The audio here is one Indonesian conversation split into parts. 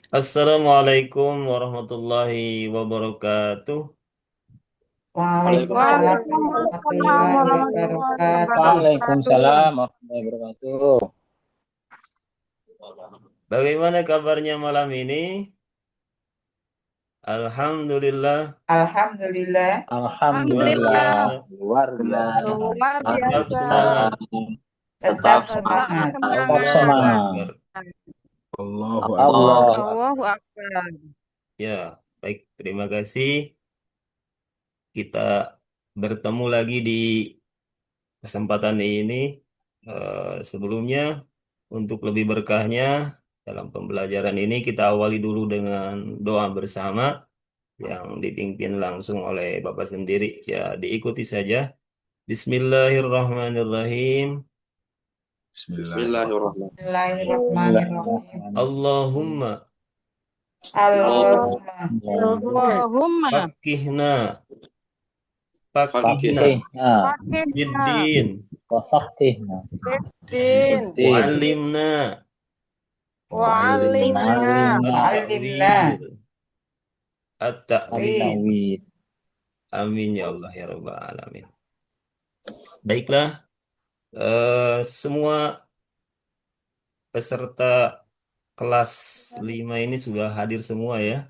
Assalamualaikum warahmatullahi wabarakatuh. Waalaikumsalam Waalaikumsalam warahmatullahi warahmatullahi wabarakatuh. wabarakatuh. Waalaikumsalam warahmatullahi wabarakatuh. Bagaimana kabarnya malam ini? Alhamdulillah, Alhamdulillah, luar Alhamdulillah, biasa. Alhamdulillah, luar biasa. luar Tetap biasa. semangat. tetap Tetap semangat. Tetap semangat. Allahu semangat. Akbar. Allahu Allahu Akbar. Akbar. Ya, baik. Terima kasih. Kita bertemu lagi di kesempatan ini. Sebelumnya, untuk lebih berkahnya dalam pembelajaran ini kita awali dulu dengan doa bersama yang dipimpin langsung oleh Bapak sendiri. Ya, diikuti saja. Bismillahirrahmanirrahim. Bismillahirrahmanirrahim. Bismillahirrahmanirrahim. Bismillahirrahmanirrahim. Allahumma Allah, Allahumma Allahumma fakihna fakihna Fakihna Fakihna, fakihna biddin wafakihna, fiddin fiddin, wa'allimna wa alimna wa'allimna, wa'allimna at-ta'wil at-ta'wil. wid. at-tawid. Amin ya Allah ya Rabbal alamin. Baiklah, semua peserta kelas 5 ini sudah hadir semua ya.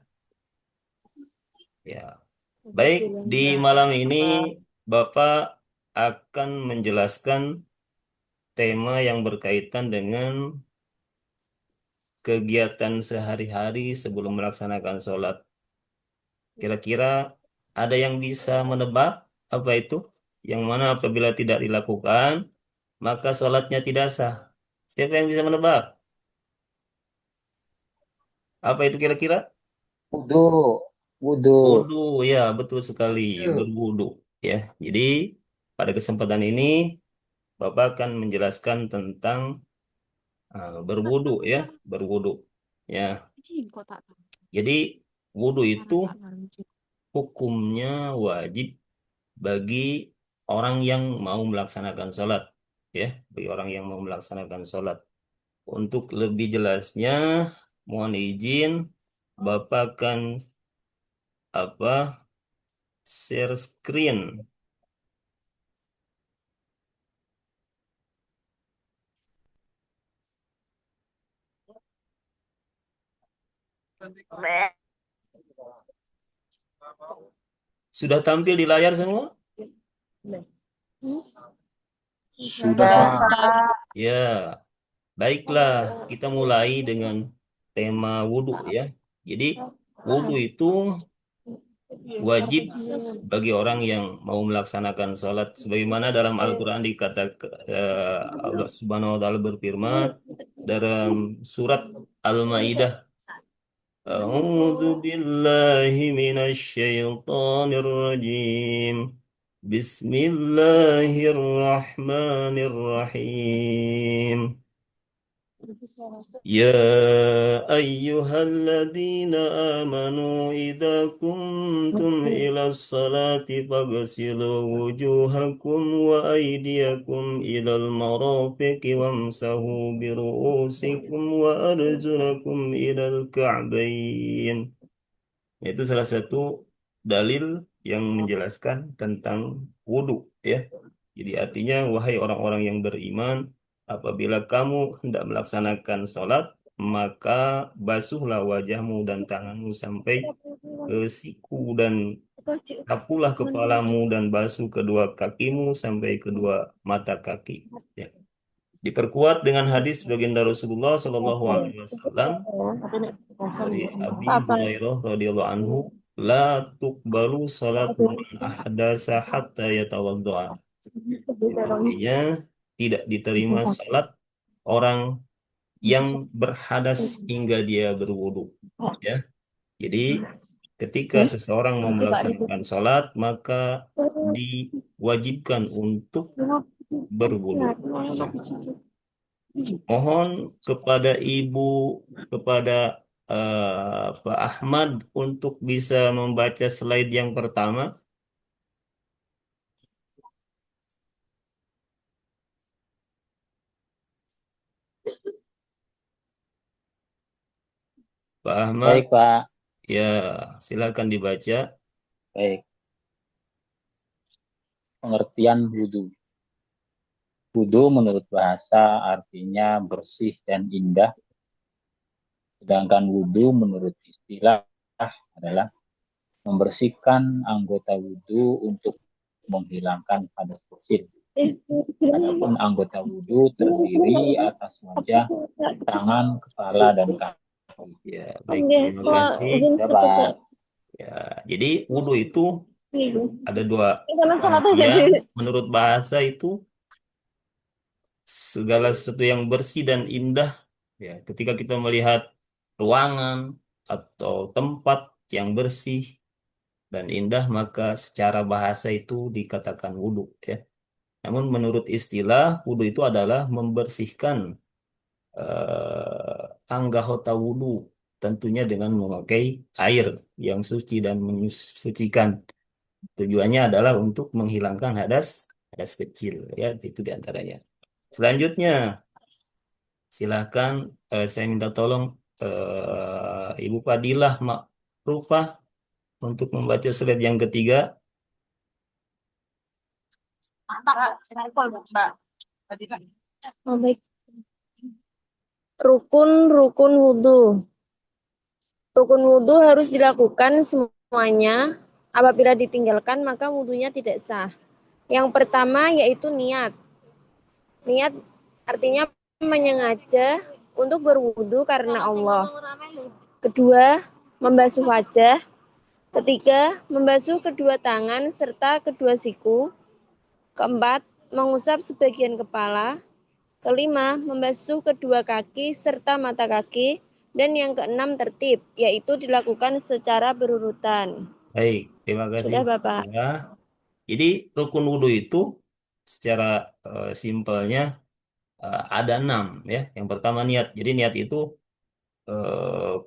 Ya, baik, di malam ini Bapak akan menjelaskan tema yang berkaitan dengan kegiatan sehari-hari sebelum melaksanakan sholat. Kira-kira ada yang bisa menebak apa itu? Yang mana apabila tidak dilakukan, maka sholatnya tidak sah. Siapa yang bisa menebak? Apa itu kira-kira? Wudu, wudu. Wudu, ya betul sekali, Itu. berwudu. Ya, jadi pada kesempatan ini Bapak akan menjelaskan tentang berwudu ya, berwudu. Ya, jadi wudu itu hukumnya wajib bagi orang yang mau melaksanakan sholat, ya, bagi orang yang mau melaksanakan sholat. Untuk lebih jelasnya, mohon izin, Bapak akan apa share screen. Sudah tampil di layar semua? Sudah, Sudah. Pak. Ya, baiklah. Kita mulai dengan tema wudhu ya. Jadi wudhu itu wajib bagi orang yang mau melaksanakan sholat sebagaimana dalam Al-Quran dikatakan Allah Subhanahu wa taala berfirman dalam surat Al-Maidah, A'udzu billahi minasy syaithanir rajim. Bismillahirrahmanirrahim. يا أيها الذين آمنوا إذا كنتم إلى الصلاة فاغسلوا وجوهكم وأيديكم إلى المرافق وامسحوا برؤوسكم وأرجلكم إلى الكعبين. Itu salah satu dalil yang menjelaskan tentang wudhu ya. Jadi artinya wahai orang-orang yang beriman, apabila kamu hendak melaksanakan sholat, maka basuhlah wajahmu dan tanganmu sampai ke siku dan sapulah kepalamu dan basuh kedua kakimu sampai kedua mata kaki. Ya. Diperkuat dengan hadis baginda Rasulullah Shallallahu Alaihi Wasallam dari Abi Hurairah radhiyallahu anhu, la tuqbalu salatu man ahdasa hatta yatawaddoa. Artinya tidak diterima salat orang yang berhadas hingga dia berwudu. Ya, jadi ketika seseorang mau melaksanakan salat maka diwajibkan untuk berwudu. Ya. Mohon kepada Ibu, kepada Pak Ahmad untuk bisa membaca slide yang pertama. Pak Ahmad, Baik, Pak. ya silakan dibaca. Baik. Pengertian wudhu. Wudhu menurut bahasa artinya bersih dan indah, sedangkan wudhu menurut istilah adalah membersihkan anggota wudhu untuk menghilangkan hadas kecil. Adapun anggota wudhu terdiri atas wajah, tangan, kepala, dan kaki. Ya, baik, terima kasih. Ya, Pak. Ya, jadi wudhu itu ada dua Salah pengertian. Menurut bahasa itu segala sesuatu yang bersih dan indah. Ya, ketika kita melihat ruangan atau tempat yang bersih dan indah, maka secara bahasa itu dikatakan wudhu. Ya. Namun menurut istilah, wudhu itu adalah membersihkan anggota wudhu, tentunya dengan memakai air yang suci dan mensucikan. Tujuannya adalah untuk menghilangkan hadas hadas kecil, ya itu diantaranya. Selanjutnya, silahkan saya minta tolong Ibu Fadilah Makrufah untuk membaca slide yang ketiga. Oh, baik. Rukun wudhu. Rukun wudhu harus dilakukan semuanya. Apabila ditinggalkan, maka wudhunya tidak sah. Yang pertama yaitu niat. Niat artinya menyengaja untuk berwudhu karena Allah. Kedua, membasuh wajah. Ketiga, membasuh kedua tangan serta kedua siku. Keempat, mengusap sebagian kepala. Kelima, membasuh kedua kaki serta mata kaki. Dan yang keenam tertib, yaitu dilakukan secara berurutan. Baik, terima kasih. Sudah, Bapak. Ya. Jadi rukun wudhu itu secara simpelnya ada 6 ya. Yang pertama niat. Jadi niat itu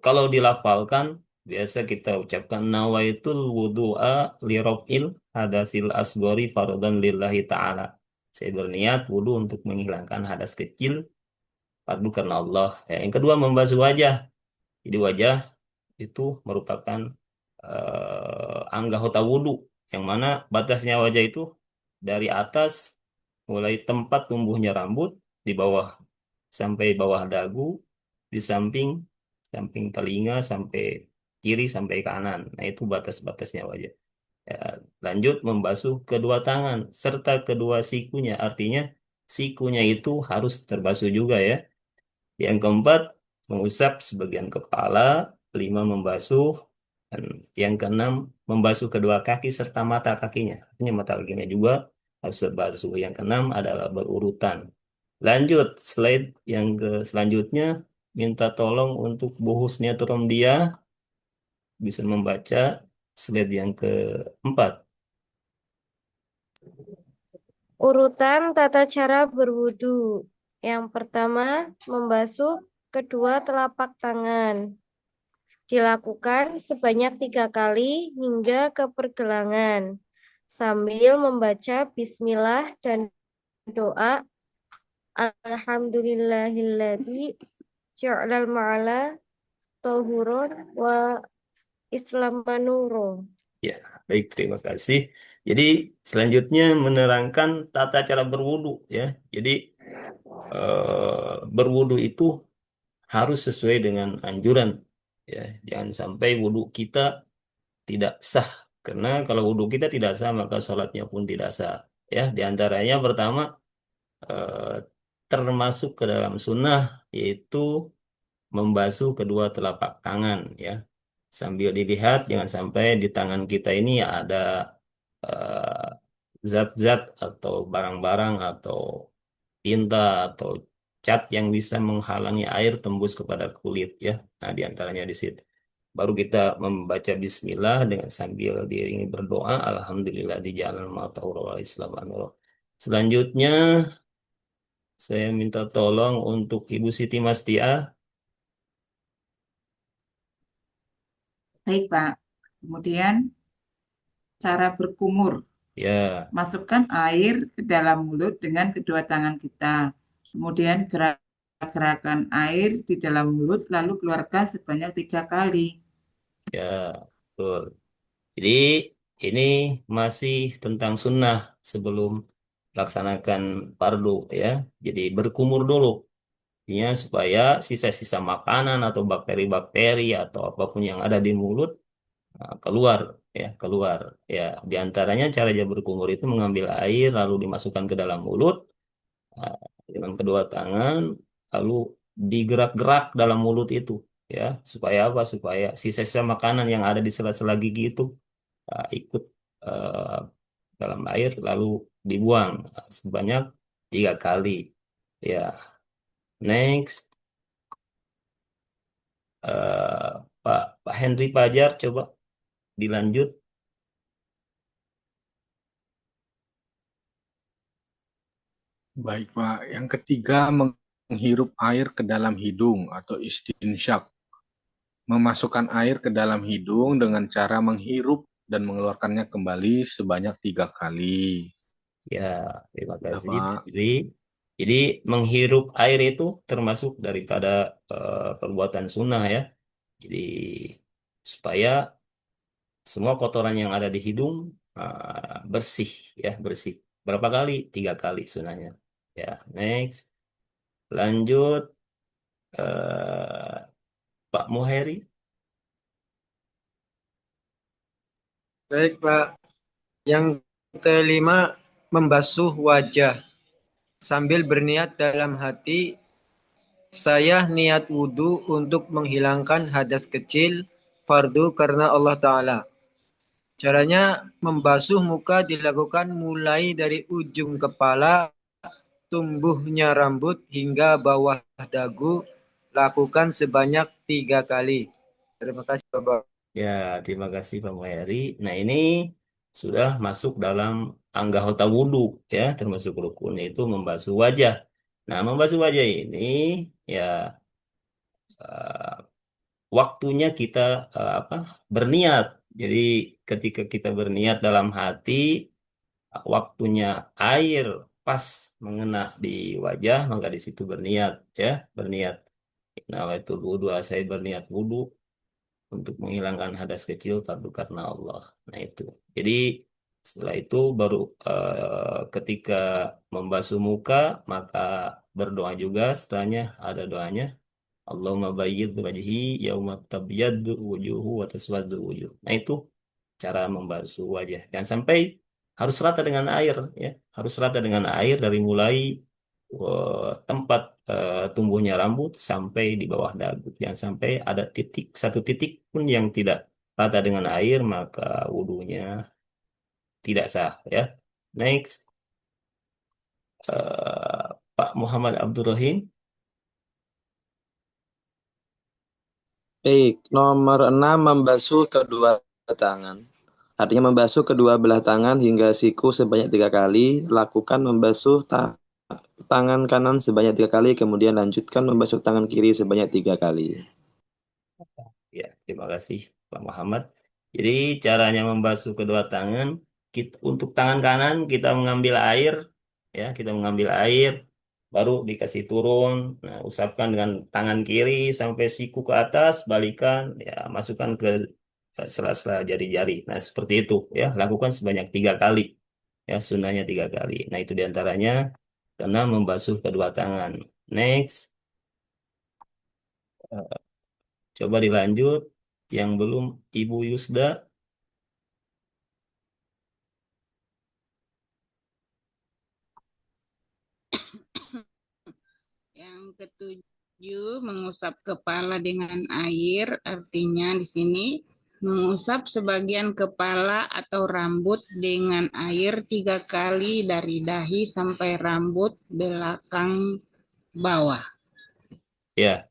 kalau dilafalkan biasa kita ucapkan nawaitul wudu'a li raf'il hadasil asgori fardhan lillahi ta'ala. Saya berniat wudhu untuk menghilangkan hadas kecil fardu karena Allah. Ya, yang kedua membasuh wajah. Jadi wajah itu merupakan anggota wudhu yang mana batasnya wajah itu dari atas mulai tempat tumbuhnya rambut di bawah sampai bawah dagu, di samping samping telinga sampai kiri sampai kanan. Nah, itu batas-batasnya wajah. Ya, lanjut membasuh kedua tangan serta kedua sikunya. Artinya sikunya itu harus terbasuh juga ya. Yang keempat, mengusap sebagian kepala. Lima, membasuh. Dan yang keenam, membasuh kedua kaki serta mata kakinya. Artinya mata kakinya juga harus terbasuh. Yang keenam adalah berurutan. Lanjut, slide yang selanjutnya. Minta tolong untuk Bu Husnia dia bisa membaca slide yang keempat. Urutan tata cara berwudu. Yang pertama, membasuh kedua telapak tangan. Dilakukan sebanyak 3 kali hingga ke pergelangan, sambil membaca bismillah dan doa Alhamdulillahilladzi ja'alal ma'ala tahurun wa islamanuro. Ya, baik, terima kasih. Jadi selanjutnya menerangkan tata cara berwudu ya. Jadi berwudu itu harus sesuai dengan anjuran ya. Jangan sampai wudu kita tidak sah. Karena kalau wudu kita tidak sah maka sholatnya pun tidak sah. Ya, di antaranya pertama eh, termasuk ke dalam sunnah yaitu membasuh kedua telapak tangan ya. Sambil dilihat jangan sampai di tangan kita ini ada eh, zat-zat atau barang-barang atau tinta atau cat yang bisa menghalangi air tembus kepada kulit ya. Nah, di antaranya di situ. Baru kita membaca bismillah dengan sambil diiringi berdoa alhamdulillah di jalan ma'tahura Islam. Selanjutnya saya minta tolong untuk Ibu Siti Mastia. Baik, Pak. Kemudian cara berkumur. Ya, Masukkan air ke dalam mulut dengan kedua tangan kita. Kemudian kerahkan air di dalam mulut lalu keluarkan sebanyak 3 kali. Ya, betul. Jadi ini masih tentang sunnah sebelum melaksanakan fardu ya. Jadi berkumur dulu, ya, supaya sisa-sisa makanan atau bakteri-bakteri atau apapun yang ada di mulut keluar, ya, keluar. Ya, di antaranya cara dia berkumur itu mengambil air lalu dimasukkan ke dalam mulut uh, dengan kedua tangan, lalu digerak-gerak dalam mulut itu, ya, supaya apa? Supaya sisa-sisa makanan yang ada di sela-sela gigi itu ikut uh, dalam air lalu dibuang sebanyak 3 kali. Ya, next, Pak Henry Pajar, coba dilanjut. Baik, Pak. Yang ketiga, menghirup air ke dalam hidung atau istinsyak. Memasukkan air ke dalam hidung dengan cara menghirup dan mengeluarkannya kembali sebanyak 3 kali. Ya, terima Ya, kasih. Pak. Jadi menghirup air itu termasuk daripada perbuatan sunnah ya. Jadi supaya semua kotoran yang ada di hidung bersih, ya, bersih. Berapa kali? 3 kali sunahnya. Ya, next. Lanjut, eh, Pak Muheri. Baik, Pak. Yang kelima, membasuh wajah sambil berniat dalam hati, saya niat wudhu untuk menghilangkan hadas kecil fardu karena Allah Ta'ala. Caranya membasuh muka dilakukan mulai dari ujung kepala, tumbuhnya rambut hingga bawah dagu, lakukan sebanyak 3 kali. Terima kasih, Bapak. Ya, terima kasih Pak Muheri. Nah, ini sudah masuk dalam anggota wudhu, ya, termasuk rukun itu membasuh wajah. Nah, membasuh wajah ini, ya, eh, waktunya kita apa? Berniat. Jadi, ketika kita berniat dalam hati, waktunya air pas mengena di wajah, maka di situ berniat, ya, berniat. Nah, itu wudhu, saya berniat wudhu untuk menghilangkan hadas kecil fardu karena Allah. Nah itu. Jadi setelah itu baru ketika membasuh muka maka berdoa juga, setelahnya ada doanya. Allahumma bayyid wajhi yauma tabyaddu wujuhu wa taswaddu wujuh. Nah itu cara membasuh wajah. Dan sampai harus rata dengan air, ya. Harus rata dengan air dari mulai tempat tumbuhnya rambut sampai di bawah dagu. Jangan sampai ada titik, satu titik pun yang tidak rata dengan air, maka wudhunya tidak sah, ya. Next, Pak Muhammad Abdurrahim. Baik, nomor 6 membasuh kedua tangan. Artinya membasuh kedua belah tangan hingga siku sebanyak 3 kali. Lakukan membasuh tangan kanan sebanyak 3 kali, kemudian lanjutkan membasuh tangan kiri sebanyak 3 kali. Ya, terima kasih Pak Muhammad. Jadi caranya membasuh kedua tangan, untuk tangan kanan kita mengambil air, ya, kita mengambil air, baru dikasih turun, nah, usapkan dengan tangan kiri sampai siku ke atas, balikan, ya, masukkan ke sela-sela jari-jari. Nah, seperti itu, ya, lakukan sebanyak 3 kali, ya, sunnahnya 3 kali. Nah, itu diantaranya karena membasuh kedua tangan. Next. Coba dilanjut. Yang belum, Ibu Yusda. Yang ketujuh, mengusap kepala dengan air, artinya di sini mengusap sebagian kepala atau rambut dengan air 3 kali dari dahi sampai rambut belakang bawah. Ya,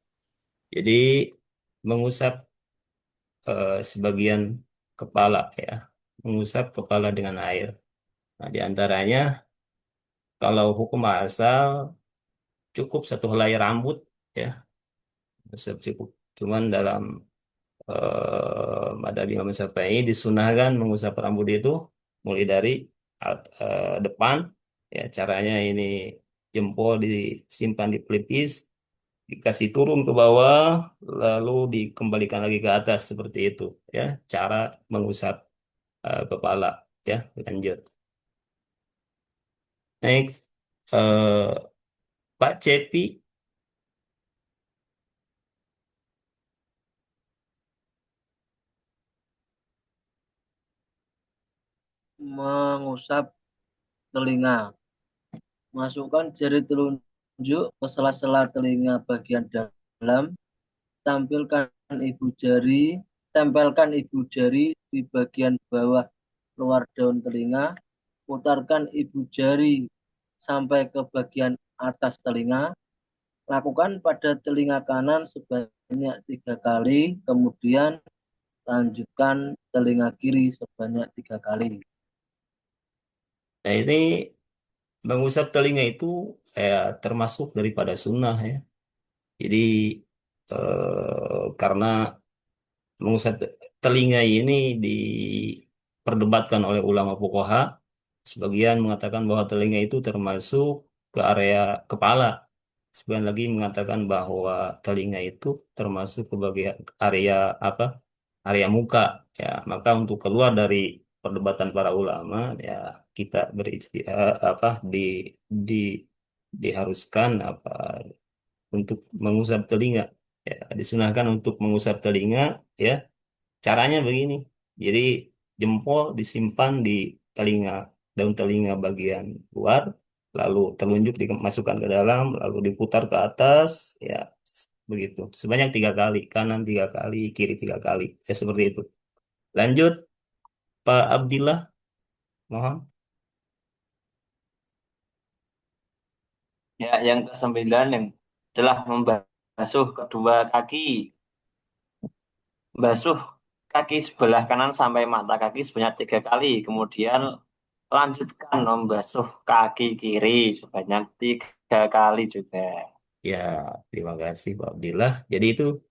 jadi mengusap sebagian kepala, ya. Mengusap kepala dengan air. Nah, diantaranya kalau hukum asal cukup satu helai rambut, ya. Cukup. Cuman dalam madzhab Imam Syafi'i disunahkan mengusap rambut itu mulai dari depan, ya, caranya ini jempol disimpan di pelipis, dikasih turun ke bawah, lalu dikembalikan lagi ke atas seperti itu, ya. Cara mengusap kepala, ya. Lanjut. Next, eh, Pak Cepi. Mengusap telinga. Masukkan jari telunjuk ke sela-sela telinga bagian dalam. Tampilkan ibu jari, tempelkan ibu jari di bagian bawah luar daun telinga. Putarkan ibu jari sampai ke bagian atas telinga. Lakukan pada telinga kanan sebanyak 3 kali. Kemudian lanjutkan telinga kiri sebanyak 3 kali. Nah, ini mengusap telinga itu termasuk daripada sunnah, ya. Jadi karena mengusap telinga ini diperdebatkan oleh ulama fuqaha. Sebagian mengatakan bahwa telinga itu termasuk ke area kepala. Sebagian lagi mengatakan bahwa telinga itu termasuk ke bagian area apa? Area muka. Ya, maka untuk keluar dari perdebatan para ulama, ya kita apa di diharuskan apa untuk mengusap telinga. Ya, disunahkan untuk mengusap telinga, ya. Caranya begini. Jadi jempol disimpan di telinga, daun telinga bagian luar, lalu telunjuk dimasukkan ke dalam, lalu diputar ke atas, ya begitu. Sebanyak 3 kali, kanan 3 kali, kiri 3 kali, ya seperti itu. Lanjut, Pak Abdillah, mohon. Ya, yang kesembilan yang adalah membasuh kedua kaki. Basuh kaki sebelah kanan sampai mata kaki sebanyak 3 kali. Kemudian lanjutkan membasuh kaki kiri sebanyak 3 kali juga. Ya, terima kasih Pak Abdillah. Jadi itu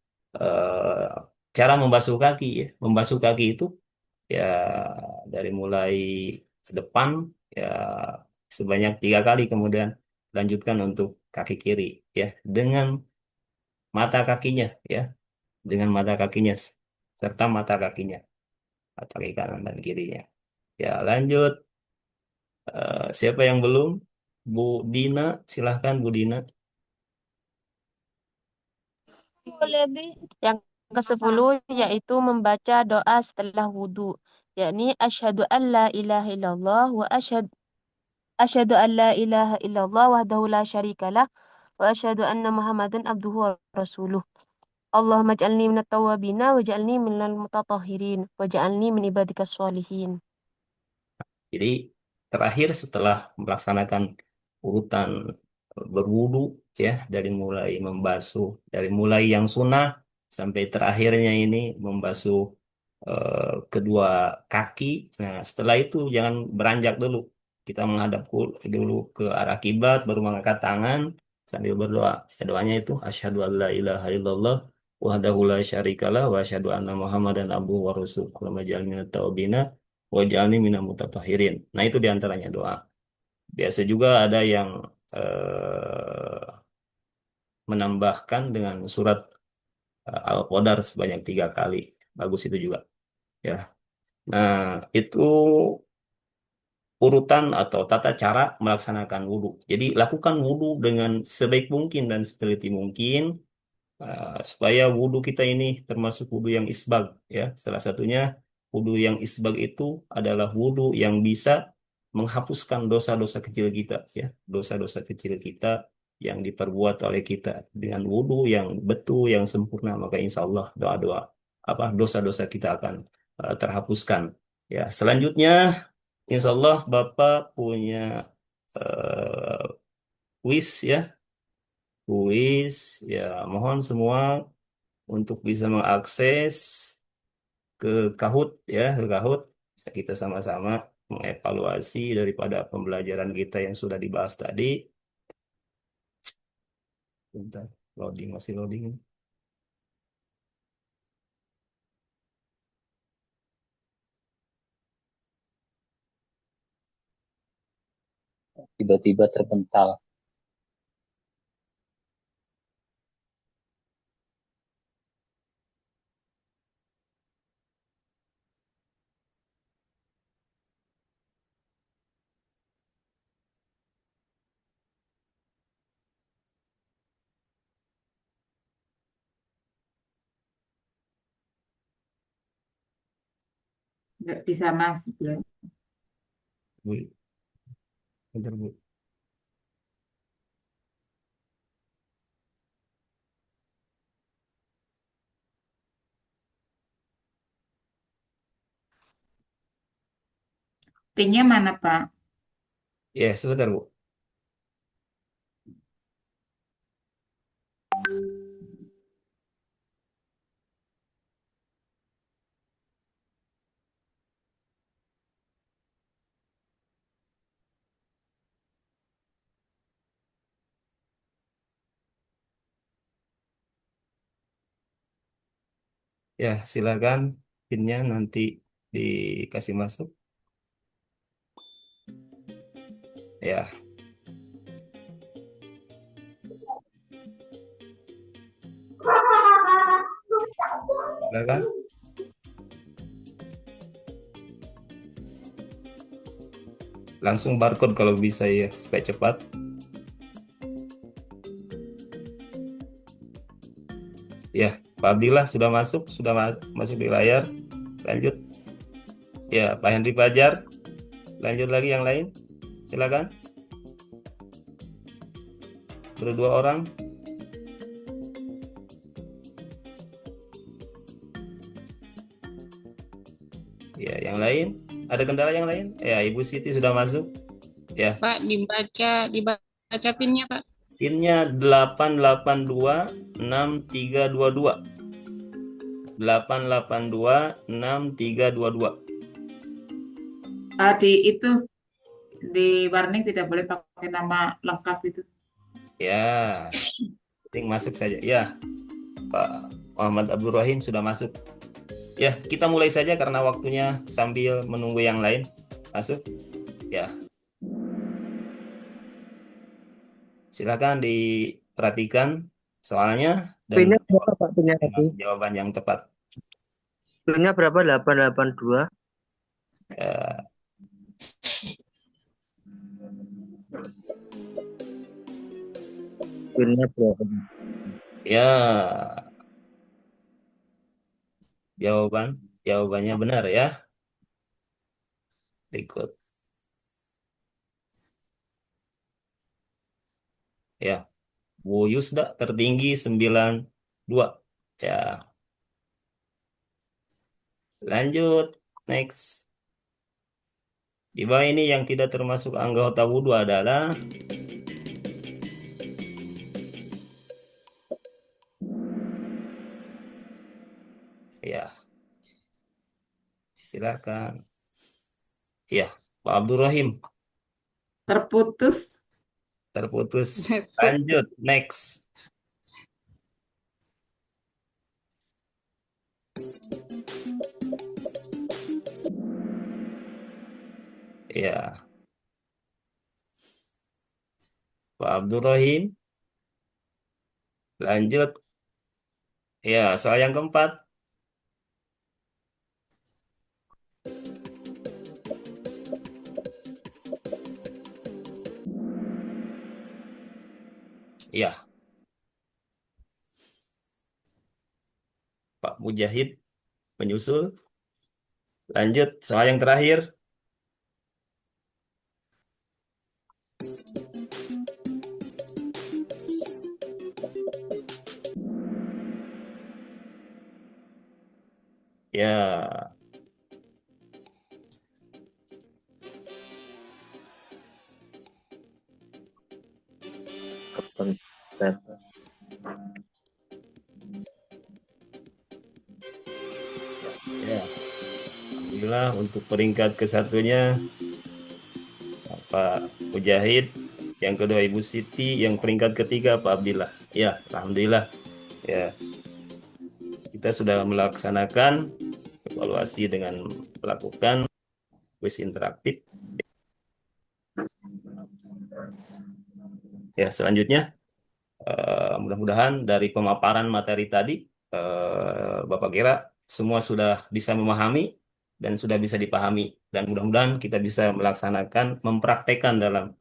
cara membasuh kaki, ya. Membasuh kaki itu ya dari mulai depan, ya sebanyak 3 kali, kemudian lanjutkan untuk kaki kiri, ya, dengan mata kakinya, ya, dengan mata kakinya serta mata kakinya, mata kaki kanan dan kirinya. Ya, lanjut. Siapa yang belum? Bu Dina, silahkan Bu Dina. Yang ke-10 yaitu membaca doa setelah wudhu, yakni asyhadu an la ilaha illallah wa asyhadu an la ilaha illallah wahdahu la syarikalah wa asyhadu anna Muhammadan abduhu wa rasuluh. Allahumma ij'alni minat tawwabina waj'alni minal mutatahhirin waj'alni min ibadikas sholihin. Jadi terakhir setelah melaksanakan urutan berwudu, ya, dari mulai yang sunnah sampai terakhirnya ini membasuh kedua kaki. Nah, setelah itu jangan beranjak dulu. Kita menghadap dulu ke arah kiblat, baru mengangkat tangan sambil berdoa. Ya, doanya itu asyhadu an la ilaha illallah wahdahu la syarikalah wa asyhadu anna Muhammadan abduhu wa rasuluh. Allahumma ij'alni minat tawabina waj'alni minal mutatahhirin. Nah, itu diantaranya doa. Biasa juga ada yang menambahkan dengan surat Al-Qadar sebanyak 3 kali. Bagus itu juga, ya. Nah, itu urutan atau tata cara melaksanakan wudhu. Jadi lakukan wudhu dengan sebaik mungkin dan seteliti mungkin, supaya wudhu kita ini termasuk wudhu yang isbag, ya. Salah satunya wudhu yang isbag itu adalah wudhu yang bisa menghapuskan dosa-dosa kecil kita, ya. Dosa-dosa kecil kita yang diperbuat oleh kita dengan wudhu yang betul, yang sempurna, maka insya Allah doa-doa apa dosa-dosa kita akan terhapuskan. Ya, selanjutnya insya Allah Bapak punya eh, kuis, ya, kuis, ya. Mohon semua untuk bisa mengakses ke Kahoot, ya, ke Kahoot. Kita sama-sama mengevaluasi daripada pembelajaran kita yang sudah dibahas tadi. Bentar, loading, masih loading. Tiba-tiba terpental. nggak bisa masuk ya. Bu. Bentar, Bu. P-nya mana, Pak? Ya, sebentar, Bu. Ya, silakan pinnya nanti dikasih masuk. Ya, silakan. Langsung barcode kalau bisa ya, supaya cepat. Ya, Pak Abdillah sudah masuk di layar. Lanjut. Ya, Pak Henry Fajar. Lanjut lagi yang lain. Silakan. Berdua orang. Ya, yang lain. Ada kendala yang lain? Ya, Ibu Siti sudah masuk. Ya, Pak, dibaca pinnya, Pak. pinnya 8826322. 8826322. Itu di warning tidak boleh pakai nama lengkap itu. Ya, penting masuk saja. Ya, Pak Muhammad Abdul Rahim sudah masuk. Ya, kita mulai saja karena waktunya sambil menunggu yang lain masuk. Ya, silakan diperhatikan soalnya dan P-nya berapa Pak? P-nya tadi. jawaban yang tepat. P-nya berapa? 882. Ya, P-nya berapa? ya, jawabannya benar ya. Berikut. Ya, Bu Yusda tertinggi 92. Ya, lanjut. Next. Di bawah ini yang tidak termasuk anggota wudhu adalah ya, silakan. Ya, Pak Abdul Rahim Terputus. terputus. Lanjut, next. Ya, Pak Abdul Rahim. Lanjut. Ya, soal yang keempat. Ya, Pak Mujahid menyusul. Lanjut, soal yang terakhir. Ya, ya. Alhamdulillah untuk peringkat ke-1-nya Pak Mujahid, yang kedua Ibu Siti, yang peringkat ketiga Pak Abdillah. Ya, alhamdulillah. Ya, kita sudah melaksanakan evaluasi dengan melakukan kuis interaktif. Ya, selanjutnya mudah-mudahan dari pemaparan materi tadi Bapak kira semua sudah bisa memahami dan sudah bisa dipahami, dan mudah-mudahan kita bisa melaksanakan, mempraktekkan dalam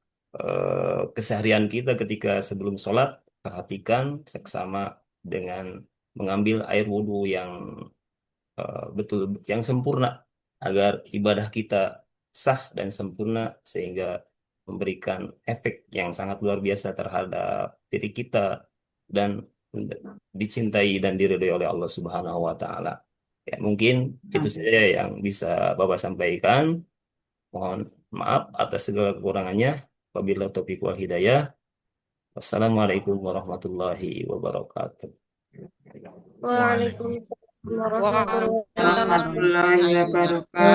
keseharian kita ketika sebelum sholat. Perhatikan seksama dengan mengambil air wudhu yang betul, yang sempurna, agar ibadah kita sah dan sempurna sehingga memberikan efek yang sangat luar biasa terhadap diri kita dan dicintai dan diridhoi oleh Allah Subhanahu wa taala. Ya, mungkin itu saja yang bisa Bapak sampaikan. Mohon maaf atas segala kekurangannya. Wabillahi taufiq wal hidayah. Wassalamualaikum warahmatullahi wabarakatuh. Waalaikumsalam warahmatullahi wabarakatuh. Warahmatullahi wabarakatuh.